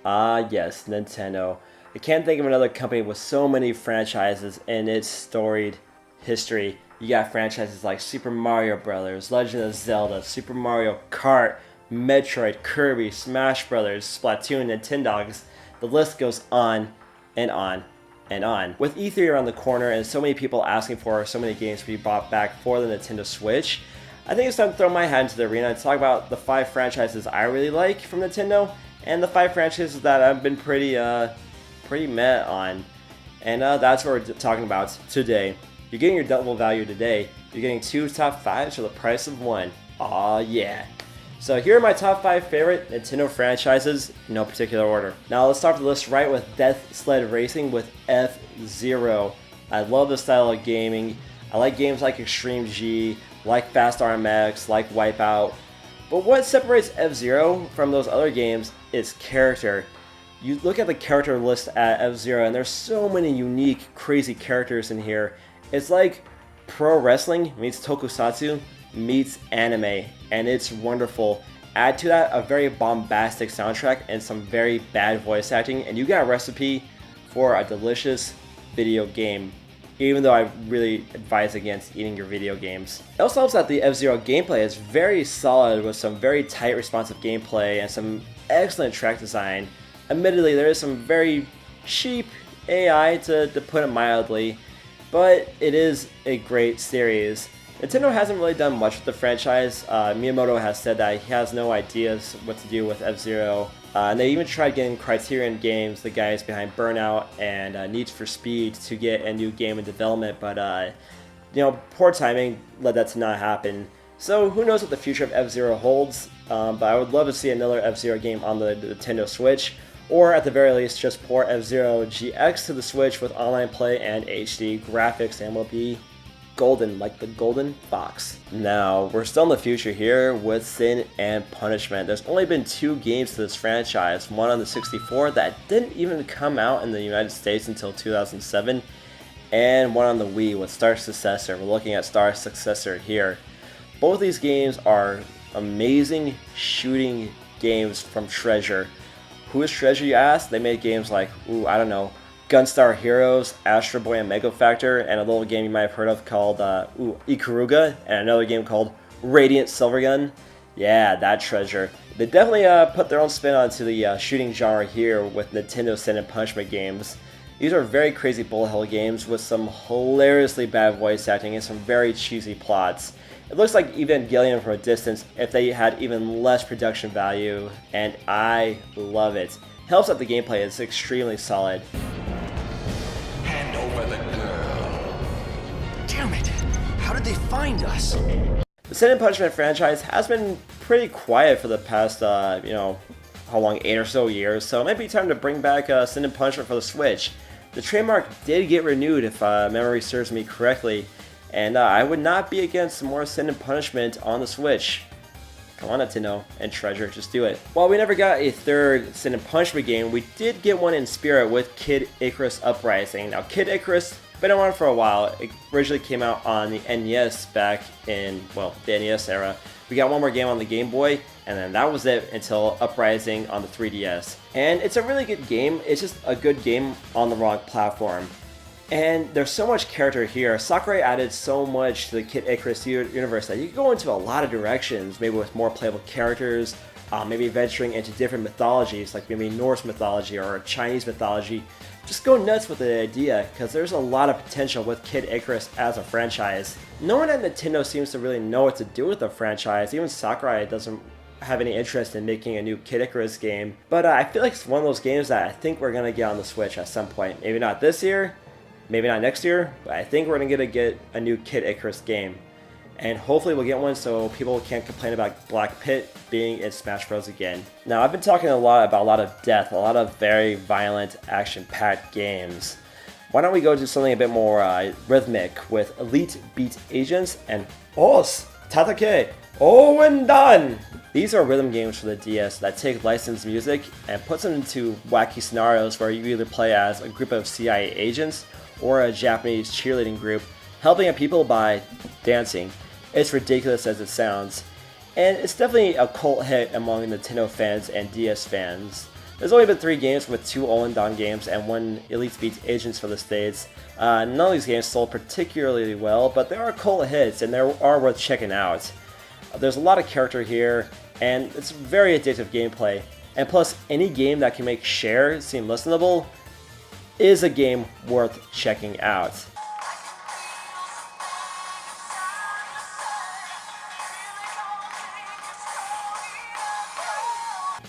Ah, yes, Nintendo. I can't think of another company with so many franchises in its storied history. You got franchises like Super Mario Brothers, Legend of Zelda, Super Mario Kart, Metroid, Kirby, Smash Brothers, Splatoon, Nintendogs. The list goes on and on and on. With E3 around the corner and so many people asking for so many games to be brought back for the Nintendo Switch, I think it's time to throw my hat into the arena and talk about the 5 franchises I really like from Nintendo and the 5 franchises that I've been pretty meh on. And that's what we're talking about today. You're getting your double value today. You're getting 2 top 5s for the price of 1. Aw yeah. So here are my top 5 favorite Nintendo franchises, in no particular order. Now let's start the list right with Death Sled Racing with F-Zero. I love this style of gaming. I like games like Extreme G, like Fast RMX, like Wipeout. But what separates F-Zero from those other games is character. You look at the character list at F-Zero and there's so many unique, crazy characters in here. It's like pro wrestling meets tokusatsu meets anime, and it's wonderful. Add to that a very bombastic soundtrack and some very bad voice acting, and you got a recipe for a delicious video game, even though I really advise against eating your video games. It also helps that the F-Zero gameplay is very solid with some very tight responsive gameplay and some excellent track design. Admittedly, there is some very cheap AI to put it mildly, but it is a great series. Nintendo hasn't really done much with the franchise. Miyamoto has said that he has no ideas what to do with F-Zero. And they even tried getting Criterion Games, the guys behind Burnout and Need for Speed, to get a new game in development, but poor timing led that to not happen. So who knows what the future of F-Zero holds, but I would love to see another F-Zero game on the Nintendo Switch, or at the very least just port F-Zero GX to the Switch with online play and HD graphics, and will be golden like the golden fox. Now, we're still in the future here with Sin and Punishment. There's only been 2 games to this franchise, one on the 64 that didn't even come out in the United States until 2007, and one on the Wii with Star Successor. We're looking at Star Successor here. Both these games are amazing shooting games from Treasure. Who is Treasure, you ask? They made games like, Gunstar Heroes, Astro Boy and Mega Factor, and a little game you might have heard of called Ikaruga, and another game called Radiant Silvergun. Yeah, that Treasure. They definitely put their own spin onto the shooting genre here with Nintendo Sin and Punishment games. These are very crazy bullet hell games with some hilariously bad voice acting and some very cheesy plots. It looks like Evangelion from a distance if they had even less production value, and I love it. Helps that the gameplay is extremely solid. Hand over the girl. Damn it! How did they find us? The Sin and Punishment franchise has been pretty quiet for the past, how long, 8 or so years, so it might be time to bring back Sin and Punishment for the Switch. The trademark did get renewed, if memory serves me correctly, and I would not be against some more Sin and Punishment on the Switch. Come on, Nintendo and Treasure, just do it. While we never got a third Sin and Punishment game, we did get one in spirit with Kid Icarus Uprising. Now, Kid Icarus, been around for a while. It originally came out on the NES back in, the NES era. We got one more game on the Game Boy, and then that was it until Uprising on the 3DS. And it's a really good game. It's just a good game on the wrong platform. And there's so much character here. Sakurai added so much to the Kid Icarus universe that you can go into a lot of directions, maybe with more playable characters, maybe venturing into different mythologies, like maybe Norse mythology or Chinese mythology. Just go nuts with the idea, because there's a lot of potential with Kid Icarus as a franchise. No one at Nintendo seems to really know what to do with the franchise. Even Sakurai doesn't have any interest in making a new Kid Icarus game. But I feel like it's one of those games that I think we're going to get on the Switch at some point. Maybe not this year, maybe not next year, but I think we're going to get a new Kid Icarus game. And hopefully we'll get one so people can't complain about Black Pit being in Smash Bros. Again. Now, I've been talking a lot about a lot of death, a lot of very violent, action-packed games. Why don't we go to something a bit more rhythmic with Elite Beat Agents and Os Tatake Owendan. These are rhythm games for the DS that take licensed music and puts them into wacky scenarios where you either play as a group of CIA agents or a Japanese cheerleading group helping out people by dancing. It's ridiculous as it sounds, and it's definitely a cult hit among Nintendo fans and DS fans. There's only been 3 games with 2 Olin Dawn games and 1 Elite Beats Agents for the States. None of these games sold particularly well, but there are cult hits and they are worth checking out. There's a lot of character here, and it's very addictive gameplay. And plus, any game that can make share seem listenable is a game worth checking out.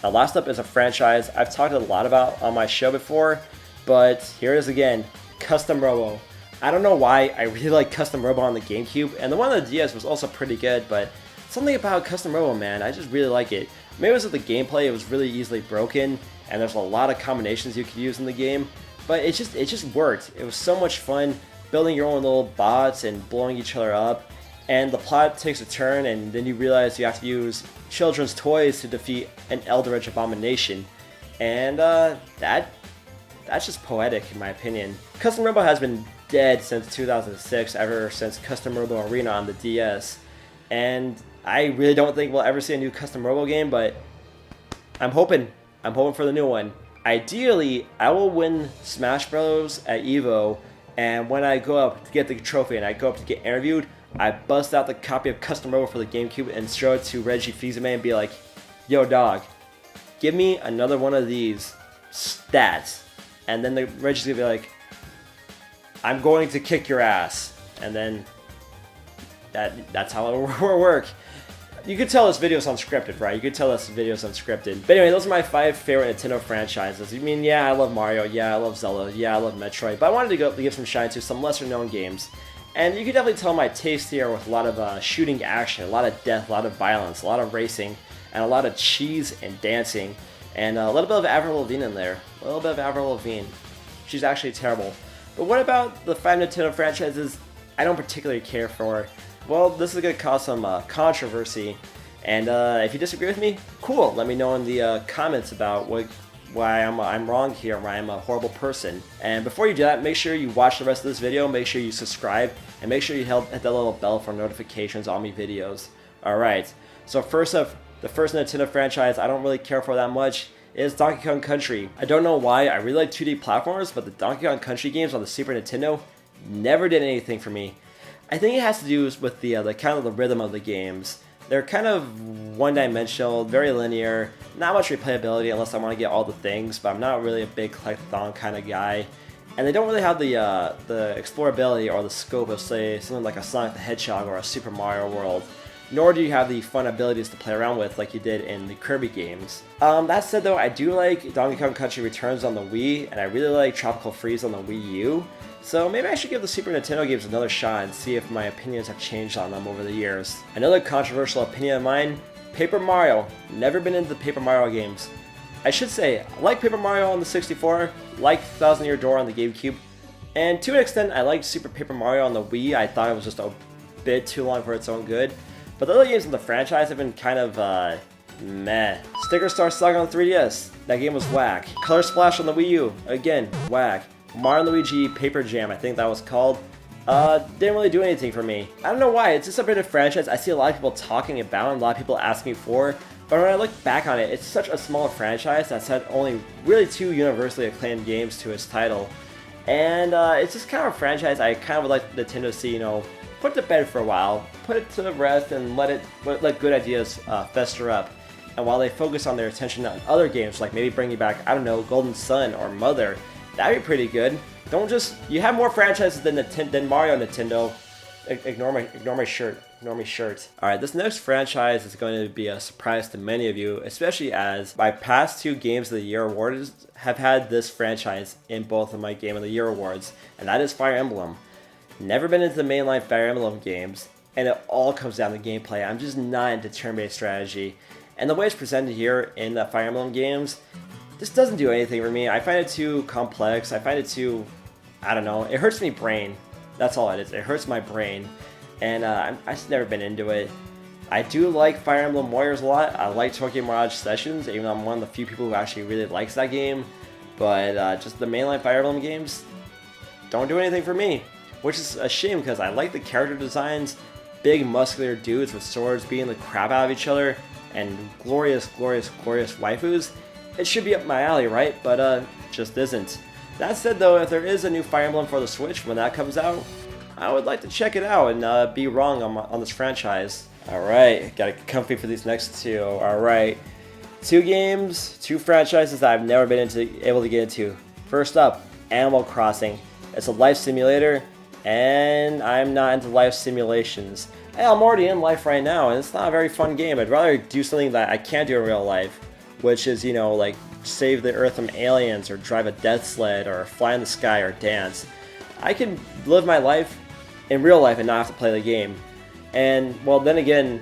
Now, last up is a franchise I've talked a lot about on my show before, but here it is again, Custom Robo. I don't know why, I really like Custom Robo on the GameCube, and the one on the DS was also pretty good, but something about Custom Robo, man, I just really like it. Maybe it was with the gameplay, it was really easily broken, and there's a lot of combinations you could use in the game, but it just worked. It was so much fun building your own little bots and blowing each other up, and the plot takes a turn, and then you realize you have to use children's toys to defeat an Eldritch abomination, and that's just poetic in my opinion. Custom Robo has been dead since 2006, ever since Custom Robo Arena on the DS, and I really don't think we'll ever see a new Custom Robo game, but I'm hoping for the new one. Ideally, I will win Smash Bros. At EVO, and when I go up to get the trophy and I go up to get interviewed, I bust out the copy of Custom Robo for the GameCube and show it to Reggie Fils-Aimé and be like, yo dog, give me another one of these stats. And then Reggie's gonna be like, I'm going to kick your ass. And then that's how it will work. You could tell this video's unscripted, right? You could tell this video's unscripted. But anyway, those are my 5 favorite Nintendo franchises. I mean, yeah, I love Mario, yeah, I love Zelda, yeah, I love Metroid, but I wanted to give some shine to some lesser known games. And you can definitely tell my taste here with a lot of shooting action, a lot of death, a lot of violence, a lot of racing, and a lot of cheese and dancing, and a little bit of Avril Lavigne in there. A little bit of Avril Lavigne. She's actually terrible. But what about the 5 Nintendo franchises I don't particularly care for? Well, this is going to cause some controversy, and if you disagree with me, cool. Let me know in the comments about why I'm wrong here, why I'm a horrible person. And before you do that, make sure you watch the rest of this video, make sure you subscribe, and make sure you hit that little bell for notifications on my videos. Alright, so first up, the first Nintendo franchise I don't really care for that much is Donkey Kong Country. I don't know why, I really like 2D platformers, but the Donkey Kong Country games on the Super Nintendo never did anything for me. I think it has to do with the kind of the rhythm of the games. They're kind of one-dimensional, very linear, not much replayability unless I want to get all the things, but I'm not really a big collectathon kind of guy. And they don't really have the explorability or the scope of, say, something like a Sonic the Hedgehog or a Super Mario World. Nor do you have the fun abilities to play around with like you did in the Kirby games. That said though, I do like Donkey Kong Country Returns on the Wii, and I really like Tropical Freeze on the Wii U. So maybe I should give the Super Nintendo games another shot and see if my opinions have changed on them over the years. Another controversial opinion of mine, Paper Mario. Never been into the Paper Mario games. I should say, I like Paper Mario on the 64, like Thousand Year Door on the GameCube, and to an extent I liked Super Paper Mario on the Wii. I thought it was just a bit too long for its own good. But the other games in the franchise have been kind of, meh. Sticker Star Saga on 3DS, that game was whack. Color Splash on the Wii U, again, whack. Mario & Luigi Paper Jam, I think that was called, didn't really do anything for me. I don't know why, it's just a bit of franchise I see a lot of people talking about and a lot of people asking for, but when I look back on it, it's such a small franchise that's had only really 2 universally acclaimed games to its title. And it's just kind of a franchise I kind of would like Nintendo to see, you know, put to bed for a while, put it to the rest, and let good ideas fester up. And while they focus on their attention on other games, like maybe bringing back, I don't know, Golden Sun or Mother, that'd be pretty good. Don't just, you have more franchises than Mario Nintendo. Ignore my shirt. Ignore my shirt. Alright, this next franchise is going to be a surprise to many of you, especially as my past 2 Games of the Year awards have had this franchise in both of my Game of the Year awards, and that is Fire Emblem. Never been into the mainline Fire Emblem games, and it all comes down to gameplay. I'm just not into turn-based strategy. And the way it's presented here in the Fire Emblem games, this doesn't do anything for me. I find it too complex. I find it too, I don't know, it hurts my brain. That's all it is. It hurts my brain. And I've just never been into it. I do like Fire Emblem Warriors a lot. I like Tokyo Mirage Sessions, even though I'm one of the few people who actually really likes that game. But just the mainline Fire Emblem games don't do anything for me. Which is a shame because I like the character designs, big muscular dudes with swords beating the crap out of each other, and glorious, glorious, glorious waifus. it should be up my alley, right? But just isn't. That said though, if there is a new Fire Emblem for the Switch when that comes out, I would like to check it out and be wrong on this franchise. Alright, gotta get comfy for these next two. Alright, 2 games, 2 franchises that I've never been able to get into. First up, Animal Crossing. It's a life simulator, and I'm not into life simulations. Hey, I'm already in life right now, and it's not a very fun game. I'd rather do something that I can't do in real life, which is, you know, like save the Earth from aliens, or drive a death sled, or fly in the sky, or dance. I can live my life in real life and not have to play the game. And, well, then again,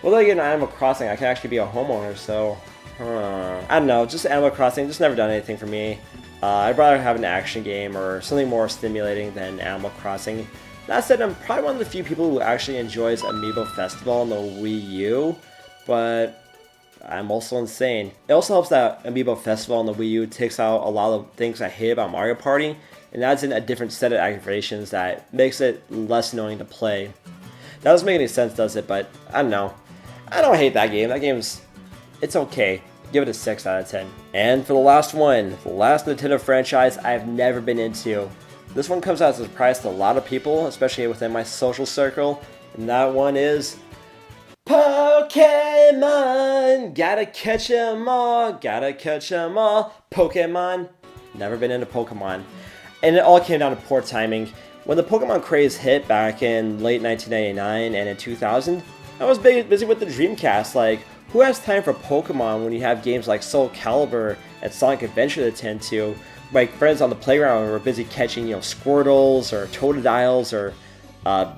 Animal Crossing, I can actually be a homeowner, so... I don't know, just Animal Crossing, just never done anything for me. I'd rather have an action game or something more stimulating than Animal Crossing. That said, I'm probably one of the few people who actually enjoys Amiibo Festival on the Wii U, but I'm also insane. It also helps that Amiibo Festival on the Wii U takes out a lot of things I hate about Mario Party, and adds in a different set of activations that makes it less annoying to play. That doesn't make any sense, does it? But I don't know. I don't hate that game. That game's... it's okay. Give it a 6 out of 10. And for the last one, the last Nintendo franchise I've never been into. This one comes out as a surprise to a lot of people, especially within my social circle, and that one is Pokemon! Gotta catch 'em all, gotta catch 'em all. Pokemon. Never been into Pokemon. And it all came down to poor timing. When the Pokemon craze hit back in late 1999 and in 2000, I was busy with the Dreamcast. Like, who has time for Pokemon when you have games like Soul Calibur and Sonic Adventure to attend to? My friends on the playground were busy catching, you know, Squirtles or Totodiles or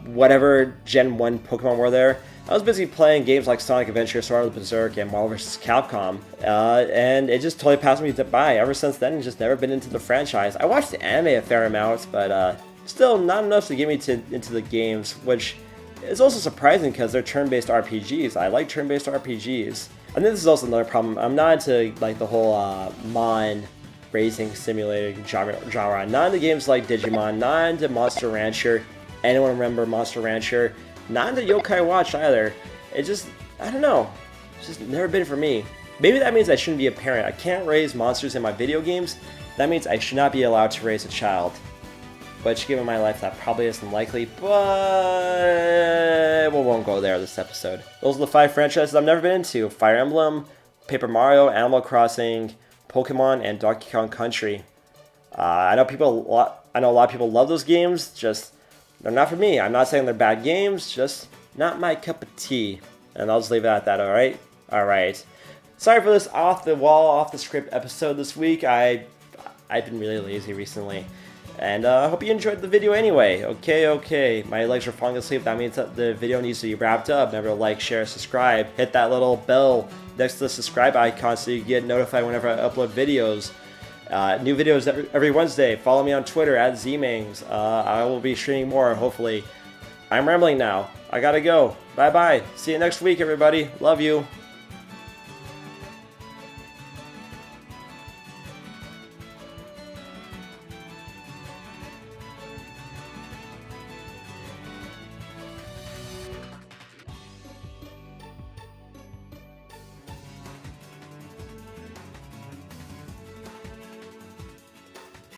whatever Gen 1 Pokemon were there. I was busy playing games like Sonic Adventure, Sword of the Berserk, and Marvel vs. Capcom, and it just totally passed me by. Ever since then, I've just never been into the franchise. I watched the anime a fair amount, but still not enough to get me into the games, which is also surprising because they're turn-based RPGs. I like turn-based RPGs. I think this is also another problem. I'm not into like the whole Mon racing simulator genre. Not into games like Digimon, not into Monster Rancher. Anyone remember Monster Rancher? Not into Yokai Watch either. It just, I don't know. It's just never been for me. Maybe that means I shouldn't be a parent. I can't raise monsters in my video games. That means I should not be allowed to raise a child. Which, given my life, that probably isn't likely, but we won't go there this episode. Those are the 5 franchises I've never been into. Fire Emblem, Paper Mario, Animal Crossing, Pokemon, and Donkey Kong Country. I know a lot of people love those games, just they're not for me. I'm not saying they're bad games, just not my cup of tea. And I'll just leave it at that, alright? Alright. Sorry for this off the wall, off the script episode this week. I've been really lazy recently. And I hope you enjoyed the video anyway. Okay. My legs are falling asleep. That means that the video needs to be wrapped up. Remember to like, share, subscribe. Hit that little bell next to the subscribe icon so you get notified whenever I upload videos. New videos every Wednesday. Follow me on Twitter at ZMan. I will be streaming more, hopefully. I'm rambling now. I gotta go. Bye-bye. See you next week, everybody. Love you.